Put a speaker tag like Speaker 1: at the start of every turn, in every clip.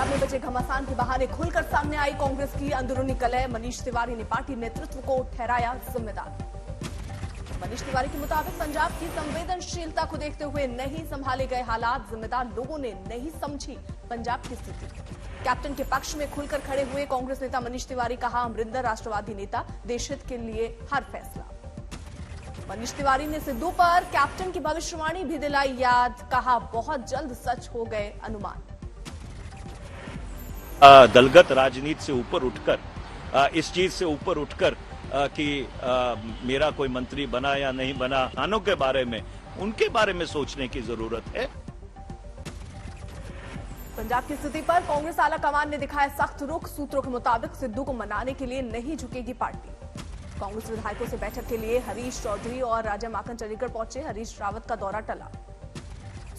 Speaker 1: पंजाब में बचे घमासान के बहाने खुलकर सामने आई कांग्रेस की अंदरूनी कलह। मनीष तिवारी ने पार्टी नेतृत्व को ठहराया जिम्मेदार। मनीष तिवारी के मुताबिक पंजाब की संवेदनशीलता को देखते हुए नहीं संभाले गए हालात, जिम्मेदार लोगों ने नहीं समझी पंजाब की स्थिति। कैप्टन के पक्ष में खुलकर खड़े हुए कांग्रेस नेता मनीष तिवारी, कहा अमरिंदर राष्ट्रवादी नेता, देश हित के लिए हर फैसला। मनीष तिवारी ने सिद्धू पर कैप्टन की भविष्यवाणी भी दिलाई याद, कहा बहुत जल्द सच हो गए अनुमान।
Speaker 2: दलगत राजनीति से ऊपर उठकर इस चीज से ऊपर उठकर कि मेरा कोई मंत्री बना या नहीं बना, खानों के बारे में, उनके बारे में सोचने की जरूरत है।
Speaker 1: पंजाब की स्थिति पर कांग्रेस आला कमान ने दिखाया सख्त रुख। सूत्रों के मुताबिक सिद्धू को मनाने के लिए नहीं झुकेगी पार्टी। कांग्रेस विधायकों से बैठक के लिए हरीश चौधरी और राजा माखन चंडीगढ़ पहुंचे, हरीश रावत का दौरा टला।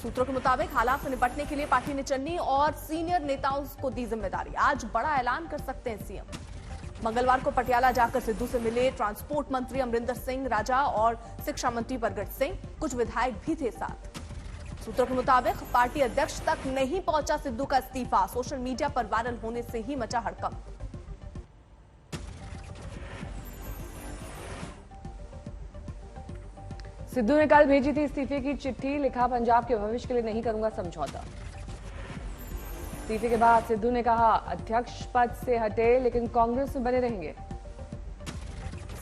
Speaker 1: सूत्रों के मुताबिक हालात से निपटने के लिए पार्टी ने चन्नी और सीनियर नेताओं को दी जिम्मेदारी। आज बड़ा ऐलान कर सकते हैं सीएम। मंगलवार को पटियाला जाकर सिद्धू से मिले ट्रांसपोर्ट मंत्री अमरिंदर सिंह राजा और शिक्षा मंत्री परगट सिंह, कुछ विधायक भी थे साथ। सूत्रों के मुताबिक पार्टी अध्यक्ष तक नहीं पहुंचा सिद्धू का इस्तीफा, सोशल मीडिया पर वायरल होने से ही मचा हड़कंप।
Speaker 3: सिद्धू ने कल भेजी थी इस्तीफे की चिट्ठी, लिखा पंजाब के भविष्य के लिए नहीं करूंगा समझौता। इस्तीफे के बाद सिद्धू ने कहा अध्यक्ष पद से हटे लेकिन कांग्रेस में बने रहेंगे।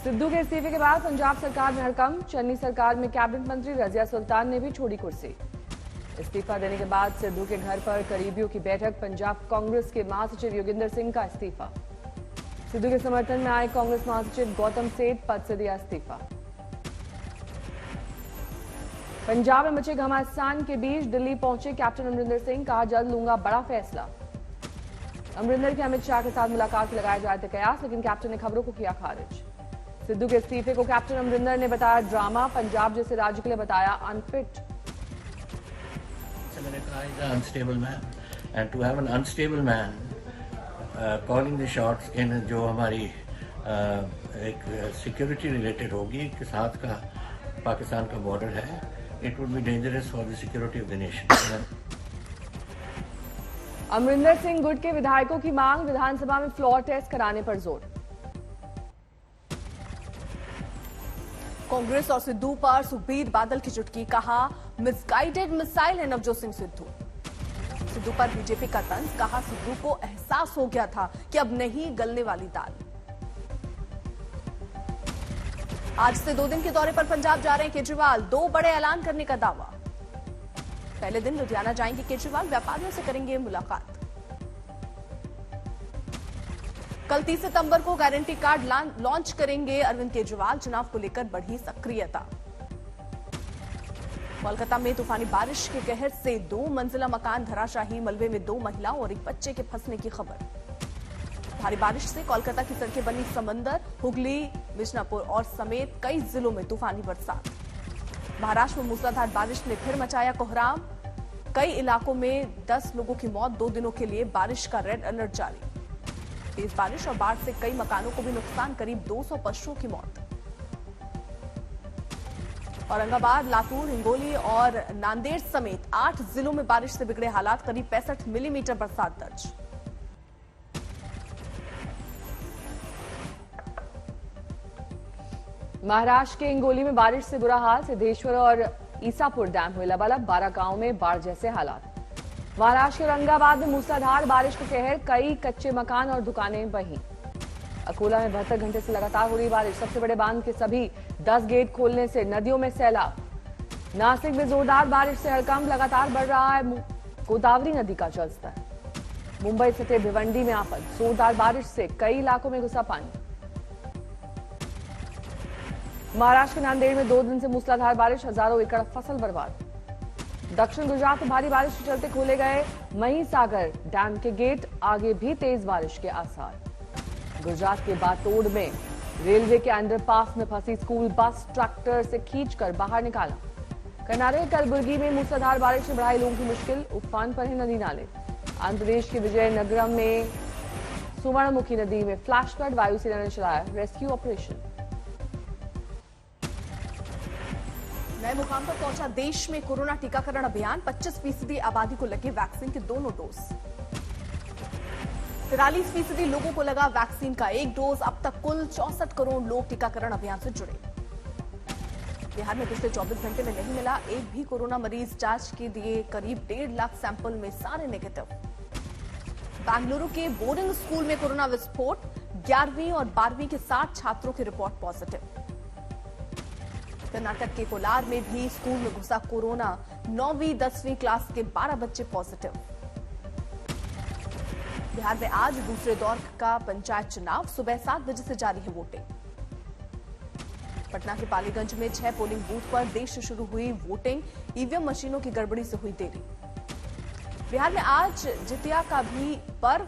Speaker 3: सिद्धू के इस्तीफे के बाद पंजाब सरकार में हड़कंप, चन्नी सरकार में कैबिनेट मंत्री रजिया सुल्तान ने भी छोड़ी कुर्सी। इस्तीफा देने के बाद सिद्धू के घर पर करीबियों की बैठक, पंजाब कांग्रेस के महासचिव योगिंदर सिंह का इस्तीफा। सिद्धू के समर्थन में आए कांग्रेस महासचिव गौतम सेठ पद से दिया इस्तीफा। पंजाब में मचे घमासान के बीच दिल्ली पहुंचे कैप्टन अमरिंदर सिंह, कहा जल्द लूंगा बड़ा फैसला। अमरिंदर के अमित शाह के साथ मुलाकात के लगाए जा रहे थे कयास, लेकिन कैप्टन ने खबरों को किया खारिज। सिद्धू के इस्तीफे को कैप्टन अमरिंदर ने बताया ड्रामा, पंजाब जैसे राज्य के लिए बताया अनफिट।
Speaker 4: मैंने कहा unstable man and to have an unstable man calling the shots in जो हमारी एक सिक्योरिटी रिलेटेड होगी के साथ का पाकिस्तान का बॉर्डर है, it would be dangerous for the security of the nation.
Speaker 3: Amarinder Singh गुट के विधायकों की मांग, विधानसभा में फ्लोर टेस्ट कराने पर जोर।
Speaker 1: कांग्रेस और सिद्धू पर सुखबीर बादल की चुटकी, कहा मिसगाइडेड मिसाइल है नवजोत सिंह सिद्धू। सिद्धू पर बीजेपी का तंज, कहा सिद्धू को एहसास हो गया था कि अब नहीं गलने वाली दाल। आज से 2 दिन के दौरे पर पंजाब जा रहे हैं केजरीवाल, 2 बड़े ऐलान करने का दावा। पहले दिन लुधियाना जाएंगे केजरीवाल, व्यापारियों से करेंगे मुलाकात। कल 30 सितंबर को गारंटी कार्ड लॉन्च करेंगे अरविंद केजरीवाल, चुनाव को लेकर बढ़ी सक्रियता। कोलकाता में तूफानी बारिश के कहर से 2 मंजिला मकान धराशाही, मलबे में 2 महिलाओं और एक बच्चे के फंसने की खबर। भारी बारिश से कोलकाता की सड़कें बनी समंदर, हुगली, बिजनौर और समेत कई जिलों में तूफानी बरसात। महाराष्ट्र में मूसलाधार बारिश ने फिर मचाया कोहराम, कई इलाकों में 10 लोगों की मौत, 2 दिनों के लिए बारिश का रेड अलर्ट जारी। तेज बारिश और बाढ़ से कई मकानों को भी नुकसान, करीब 200 पशुओं की मौत। औरंगाबाद, लातूर, हिंगोली और नांदेड़ समेत 8 जिलों में बारिश से बिगड़े हालात, करीब 65 मिलीमीटर बरसात दर्ज।
Speaker 3: महाराष्ट्र के हिंगोली में बारिश से बुरा हाल, सिद्धेश्वर और ईसापुर डैम हुए लबालब, 12 गांवों में बाढ़ जैसे हालात। महाराष्ट्र के औरंगाबाद में मूसलाधार बारिश का कहर, कई कच्चे मकान और दुकानें बही। अकोला में 72 घंटे से लगातार हो रही बारिश, सबसे बड़े बांध के सभी 10 गेट खोलने से नदियों में सैलाब। नासिक में जोरदार बारिश से हड़कंप, लगातार बढ़ रहा है गोदावरी नदी का जलस्तर। मुंबई सटे भिवंडी में आफत, जोरदार बारिश से कई इलाकों में घुसा पानी। महाराष्ट्र के नांदेड़ में 2 दिन से मूसलाधार बारिश, हजारों एकड़ फसल बर्बाद। दक्षिण गुजरात में भारी बारिश के चलते खोले गए महीसागर डैम के गेट, आगे भी तेज बारिश के आसार। गुजरात के बातोड़ में रेलवे के अंडरपास में फंसी स्कूल बस ट्रैक्टर से खींचकर बाहर निकाला। कर्नाटक के कलबुर्गी में मूसलाधार बारिश से बढ़ाई लोगों की मुश्किल, उफान पर है नदी नाले। आंध्र प्रदेश के विजयनगरम में सुवर्णमुखी नदी में फ्लैश फ्लड, वायुसेना ने चलाया रेस्क्यू ऑपरेशन।
Speaker 1: नए मुकाम पर पहुंचा देश में कोरोना टीकाकरण अभियान, 25% आबादी को लगे वैक्सीन के दोनों डोज। 43% लोगों को लगा वैक्सीन का एक डोज। अब तक कुल 64 करोड़ लोग टीकाकरण अभियान से जुड़े। बिहार में पिछले 24 घंटे में नहीं मिला एक भी कोरोना मरीज। जांच के दिए करीब 1.5 लाख सैंपल में सारे नेगेटिव। बेंगलुरु के बोर्डिंग स्कूल में कोरोना विस्फोट। 11वीं और 12वीं के 60 छात्रों की रिपोर्ट पॉजिटिव। कर्नाटक के कोलार में भी स्कूल में घुसा कोरोना। 9वीं 10वीं क्लास के 12 बच्चे पॉजिटिव। बिहार में आज दूसरे दौर का पंचायत चुनाव। सुबह 7 बजे से जारी है वोटिंग। पटना के पालीगंज में 6 पोलिंग बूथ पर देर से शुरू हुई वोटिंग। ईवीएम मशीनों की गड़बड़ी से हुई देरी। बिहार में आज जितिया का भी पर्व।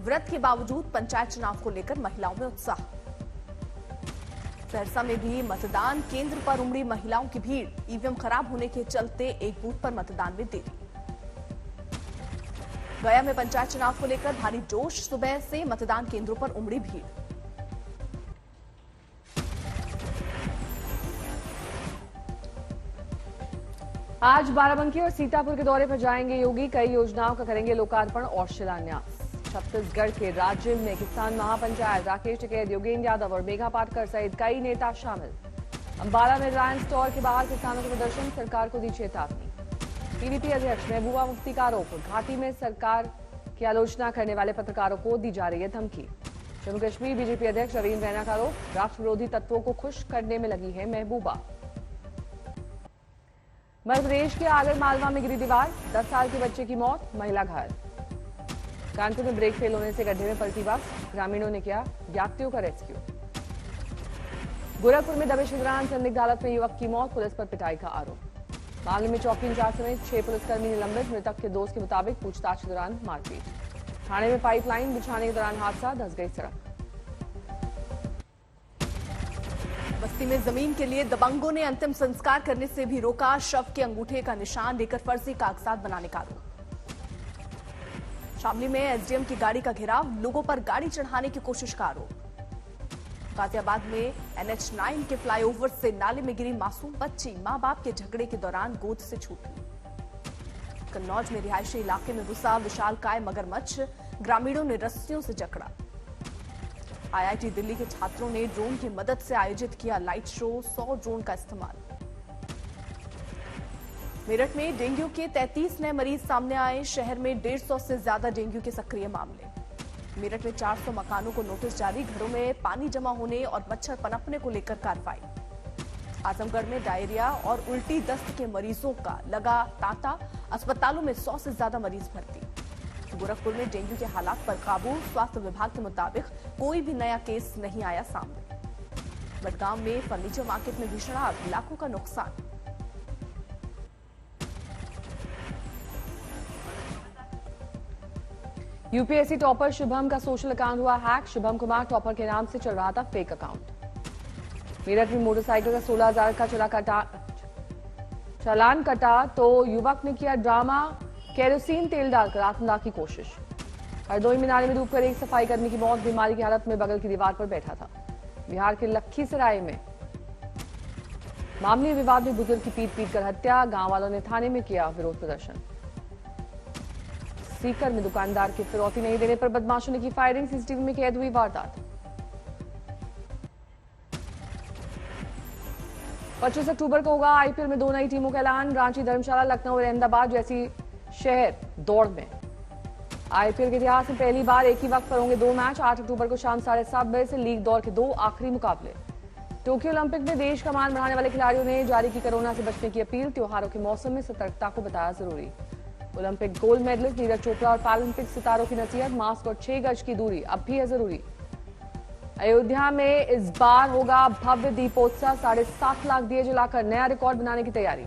Speaker 1: व्रत के बावजूद पंचायत चुनाव को लेकर महिलाओं में उत्साह। सहरसा में भी मतदान केंद्र पर उमड़ी महिलाओं की भीड़। ईवीएम खराब होने के चलते एक बूथ पर मतदान में देरी। गया में पंचायत चुनाव को लेकर भारी जोश। सुबह से मतदान केंद्रों पर उमड़ी भीड़।
Speaker 3: आज बाराबंकी और सीतापुर के दौरे पर जाएंगे योगी। कई योजनाओं का करेंगे लोकार्पण और शिलान्यास। छत्तीसगढ़ के राज्य में किसान महापंचायत राकेश टिकैत, योगेंद्र यादव और मेघा पाटकर सहित कई नेता शामिल। अंबाला में रिलायंस स्टोर के बाहर किसानों का प्रदर्शन। सरकार को दी चेतावनी। टीडीपी अध्यक्ष महबूबा मुफ्ती का आरोप। घाटी में सरकार की आलोचना करने वाले पत्रकारों को दी जा रही है धमकी। जम्मू कश्मीर बीजेपी अध्यक्ष रवींद्र रैना का आरोप। राष्ट्र विरोधी तत्वों को खुश करने में लगी है महबूबा। मध्य प्रदेश के आगर मालवा में गिरी दीवार। 10 साल के बच्चे की मौत, महिला घायल। कानपुर में ब्रेक फेल होने से गड्ढे में पलटी बस। ग्रामीणों ने किया यात्रियों का रेस्क्यू। गोरखपुर में दबिश के दौरान संदिग्ध हालत में युवक की मौत, पुलिस पर पिटाई का आरोप। मामले में चौकी इंचार्ज समेत 6 पुलिसकर्मी निलंबित। मृतक के दोस्त के मुताबिक पूछताछ के दौरान मारपीट। थाने में पाइपलाइन बिछाने के दौरान हादसा, धंस गई सड़क।
Speaker 1: बस्ती में जमीन के लिए दबंगों ने अंतिम संस्कार करने से भी रोका। शव के अंगूठे का निशान लेकर फर्जी कागजात बनाने का आरोप। शामली में एसडीएम की गाड़ी का घेराव। लोगों पर गाड़ी चढ़ाने की कोशिश का आरोप। गाजियाबाद में NH9 के फ्लाईओवर से नाले में गिरी मासूम बच्ची। मां बाप के झगड़े के दौरान गोद से छूटी। कन्नौज में रिहायशी इलाके में घुसा विशालकाय मगरमच्छ। ग्रामीणों ने रस्सियों से जकड़ा। IIT दिल्ली के छात्रों ने ड्रोन की मदद से आयोजित किया लाइट शो। 100 ड्रोन का इस्तेमाल। मेरठ में डेंगू के 33 नए मरीज सामने आए। शहर में 150 से ज्यादा डेंगू के सक्रिय मामले। मेरठ में 400 मकानों को नोटिस जारी। घरों में पानी जमा होने और मच्छर पनपने को लेकर कार्रवाई। आजमगढ़ में डायरिया और उल्टी दस्त के मरीजों का लगा तांता। अस्पतालों में 100 से ज्यादा मरीज भर्ती। गोरखपुर में डेंगू के हालात पर काबू। स्वास्थ्य विभाग के मुताबिक कोई भी नया केस नहीं आया सामने। बडगांव में फर्नीचर मार्केट में भीषण आग, लाखों का नुकसान।
Speaker 3: यूपीएससी टॉपर शुभम का सोशल अकाउंट हुआ हैक। शुभम कुमार टॉपर के नाम से चल रहा था फेक अकाउंट। मेरठ में मोटरसाइकिल का 16,000 का चालान कटा तो युवक ने किया ड्रामा। केरोसिन तेल डालकर आत्मदाह की कोशिश। हरदोई में नाले में डूबकर एक सफाई कर्मी की मौत। बीमारी की हालत में बगल की दीवार पर बैठा था। बिहार के लखीसराय में मामूली विवाद में बुजुर्ग की पीट कर हत्या। गांव वालों ने थाने में किया विरोध प्रदर्शन। सीकर में दुकानदार की फिरौती नहीं देने पर बदमाशों ने की फायरिंग। सीसीटीवी में कैद हुई वारदात। 25 अक्टूबर को होगा आईपीएल में 2 नई टीमों का ऐलान। रांची, धर्मशाला, लखनऊ और अहमदाबाद जैसी शहर दौड़ में। आईपीएल के इतिहास में पहली बार एक ही वक्त पर होंगे 2 मैच। 8 अक्टूबर को शाम 7:30 बजे से लीग दौर के 2 आखिरी मुकाबले। टोक्यो ओलंपिक में देश का मान बढ़ाने वाले खिलाड़ियों ने जारी की कोरोना से बचने की अपील। त्योहारों के मौसम में सतर्कता को बताया जरूरी। Olympic gold medalist Neeraj Chopra और पैरालंपिक सितारों की नसीहत। मास्क और 6 गज की दूरी अब भी है जरूरी। अयोध्या में इस बार होगा भव्य दीपोत्सव। 7.5 लाख दिए जलाकर नया रिकॉर्ड बनाने की तैयारी।